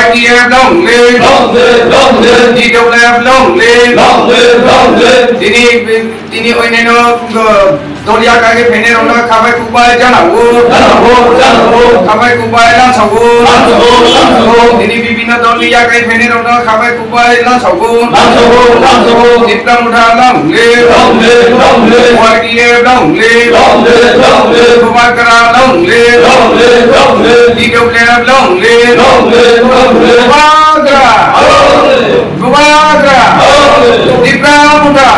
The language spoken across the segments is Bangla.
YTF long live, DWF long live. তিনি অন্যান্য দলীয় কাকে ফেনের আমরা খাবাই কুপায় জানাবো খাবাই কুপায় লাঞ্ছাবো তিনি বিভিন্ন দলীয় কাকে ফেনের আমরা খাবাই কুপায় লাঞ্ছাবো চিত্রাম উঠা long live, YTF long live, Kumar করা long live, DWF long live, Gumagra, Chitram উঠা।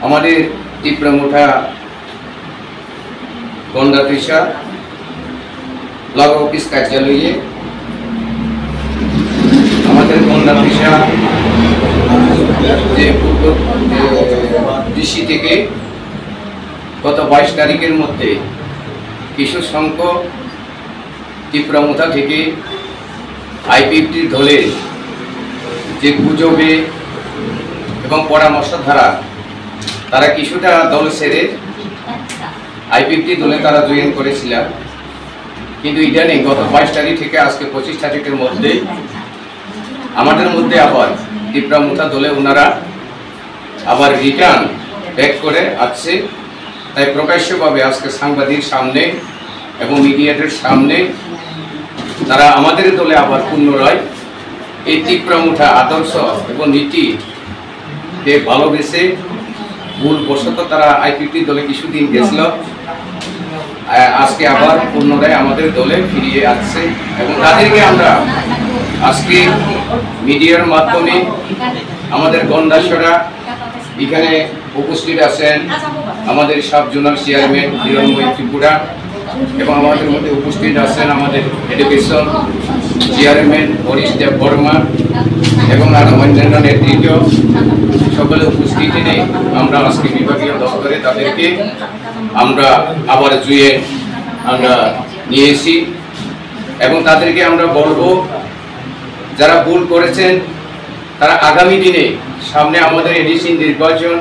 আমাদের তীব্রমুঠা গন্ডাপিসা ব্লক অফিস কার্যালয়ে আমাদের গন্ডাপিসা যে ডিসি থেকে গত 22 তারিখের মধ্যে কিছু সংখ্যক তীব্রমুঠা থেকে আইপিএফটি দলের যে গুজবে এবং পরামর্শ ধারা তারা কিছুটা দল ছেড়ে আইপিএফটি দলে তারা জয়েন করেছিল, কিন্তু ইদানিং গত 22 তারিখ থেকে আজকে 25 তারিখের মধ্যে আমাদের মধ্যে আবার তীব্রমুঠা দলে ওনারা আবার রিটার্ন ব্যাক করে আসছে। তাই প্রকাশ্যভাবে আজকে সাংবাদিক সামনে এবং মিডিয়াদের সামনে তারা আমাদের দলে আবার পুনরায় এই তীব্রমুঠা আদর্শ এবং নীতিকে ভালোবেসে ভুলবশত তারা আইপিএফটি দলে কিছুদিন গেছিল, আজকে আবার পুনরায় আমাদের দলে ফিরিয়ে আসছে এবং তাদেরকে আমরা আজকে মিডিয়ার মাধ্যমে আমাদের গন্ডাসরা এখানে উপস্থিত আছেন আমাদের sub zonal chairman Hiranmoy Tripura এবং আমাদের মধ্যে উপস্থিত আছেন আমাদের এডুকেশন চেয়ারম্যান হরিশ দেব বর্মা এবং আরও অন্যান্য নেতৃত্ব সকলে উপস্থিত নেই। আমরা আজকে বিভাগীয় দপ্তরে তাদেরকে আমরা আবার জুয়ে আমরা নিয়েছি এবং তাদেরকে আমরা বলবো যারা ভুল করেছেন তারা আগামী দিনে সামনে আমাদের এডিসি নির্বাচন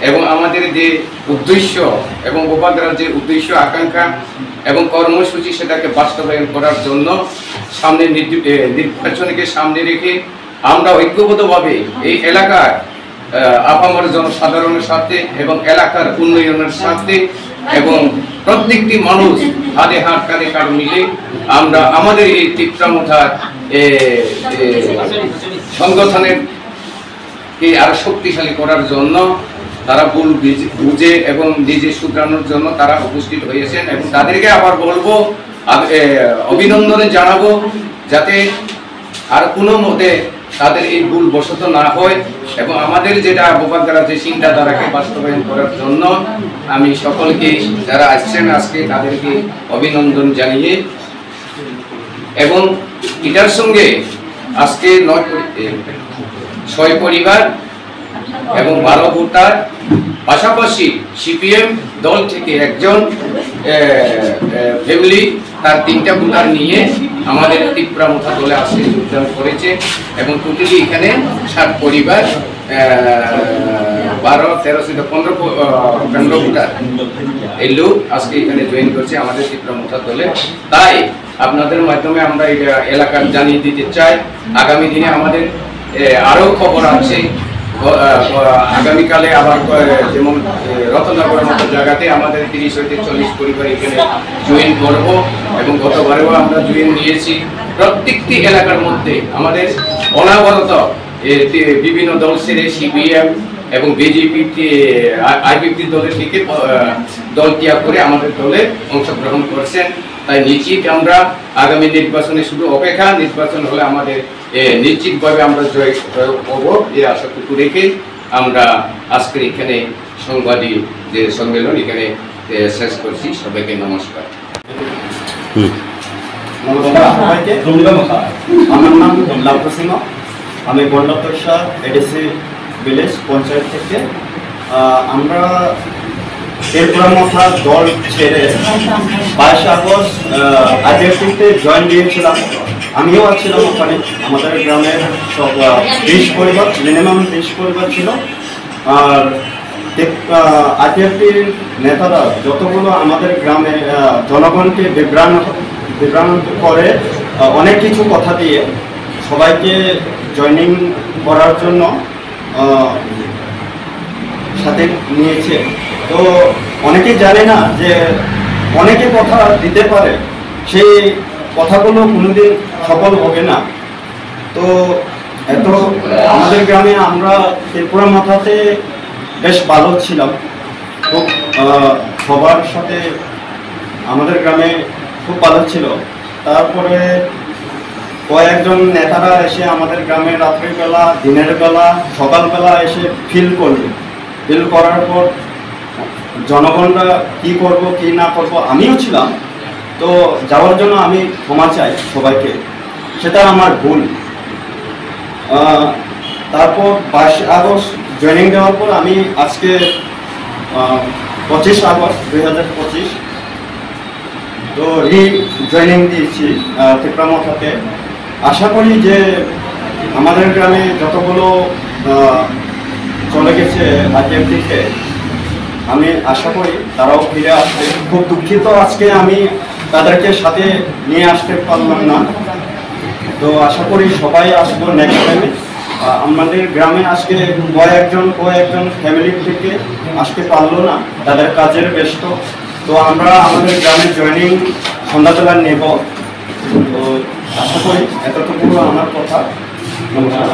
এবং আমাদের যে উদ্দেশ্য এবং গোপালদার যে উদ্দেশ্য আকাঙ্ক্ষা এবং কর্মসূচি সেটাকে বাস্তবায়ন করার জন্য সামনে নির্বাচনকে সামনে রেখে আমরা ঐক্যবদ্ধভাবে এই এলাকার আপামর জনসাধারণের সাথে এবং এলাকার উন্নয়নের সাথে এবং প্রত্যেকটি মানুষ হাতে হাত কাঁধে কাঁধ মিলে আমরা আমাদের এই তীব্রমুঠার সংগঠনের আরো শক্তিশালী করার জন্য তারা ভুল বুঝে এবং নিজে শুধরানোর জন্য তারা উপস্থিত হয়েছেন এবং তাদেরকে আবার বলবো অভিনন্দনে জানাবো যাতে আর কোনো মতে তাদের এই ভুল বশত না হয় এবং আমাদের যেটা বোপাদ্দারা যে চিন্তাধারাকে বাস্তবায়ন করার জন্য আমি সকলকে যারা আসছেন আজকে তাদেরকে অভিনন্দন জানিয়ে এবং এটার সঙ্গে আজকে 6 পরিবার এবং 12 ভোটার পাশাপাশি সিপিএম দল থেকে একজন ফ্যামিলি তার 3টা ভোটার নিয়ে আমাদের তীব্রমুঠা দলে আসতে যোগদান করেছে এবং টোটালি এখানে 7 পরিবার 12, 13, 15 ভোটার এই লোক আজকে এখানে জয়েন করছে আমাদের তীব্রমুঠা দলে। তাই আপনাদের মাধ্যমে আমরা এই এলাকার জানিয়ে দিতে চাই আগামী দিনে আমাদের আরও খবর আছে। আগামীকালে আবার যেমন রতনগরের মতো জায়গাতে আমাদের 30 হইতে 40 পরিবার এখানে জয়েন করব এবং গতবারেও আমরা জয়েন নিয়েছি। প্রত্যেকটি এলাকার মধ্যে আমাদের অনাবরত বিভিন্ন দল ছেড়ে সিপিএম এবং বিজেপি আইপিএফটি দলের থেকে দল ত্যাগ করে আমাদের দলে অংশগ্রহণ করছেন। তাই নিশ্চিত আমরা আগামী নির্বাচনে শুধু অপেক্ষা, নির্বাচন হলে আমাদের নিশ্চিতভাবে আমরা জয় হব এই আশাটুকু রেখে আমরা আজকের এখানে সংবাদী যে সম্মেলন এখানে শেষ করছি। সবাইকে নমস্কার। আমার নাম লাভ্য সিংহ, আমি গন্ডাতরসা এডিসি ভিলেজ পঞ্চায়েত থেকে। আমরা তীব্রমুঠা দল ছেড়ে 22 আগস্ট আইপিএফটিতে জয়েন দিয়েছিলাম। আমিও আছিলাম ওখানে। আমাদের গ্রামের সব 20 পরিবার, মিনিমাম 20 পরিবার ছিল। আর আইপিএফটির নেতারা যতগুলো আমাদের গ্রামে জনগণকে বিভ্রান্ত করে অনেক কিছু কথা দিয়ে সবাইকে জয়েনিং করার জন্য সাথে নিয়েছে। তো অনেকেই জানে না যে অনেকে কথা দিতে পারে, সেই কথাগুলো কোনোদিন সফল হবে না। তো এত আমাদের গ্রামে আমরা ত্রিপুরা মাথাতে বেশ ভালো ছিলাম, খুব সবার সাথে আমাদের গ্রামে খুব ভালো ছিল। তারপরে কয়েকজন নেতারা এসে আমাদের গ্রামে রাত্রের বেলা, দিনের বেলা, সকালবেলা এসে ফিল করার পর জনগণরা কি করব কি না করব, আমিও ছিলাম। তো যাওয়ার জন্য আমি ক্ষমা চাই সবাইকে, সেটা আমার ভুল। তারপর 22 আগস্ট জয়েনিং দেওয়ার পর আমি আজকে 25 আগস্ট 2025 তো জয়েনিং দিয়েছি ত্রিপুরা মাথাতে। আশা করি যে আমাদের গ্রামে যতগুলো চলে গেছে আইপিএফ থেকে, আমি আশা করি তারাও ফিরে আসবে। খুব দুঃখিত আজকে আমি তাদেরকে সাথে নিয়ে আসতে পারলাম না। তো আশা করি সবাই আসবো নেক্সট টাইমে। আমাদের গ্রামে আজকে কয়েকজন ফ্যামিলি থেকে আসতে পারলো না, তাদের কাজের ব্যস্ত। তো আমরা আমাদের গ্রামে জয়েনিং সন্ধ্যাবেলা নেব। তো আশা করি এতটুকু আমার কথা। নমস্কার।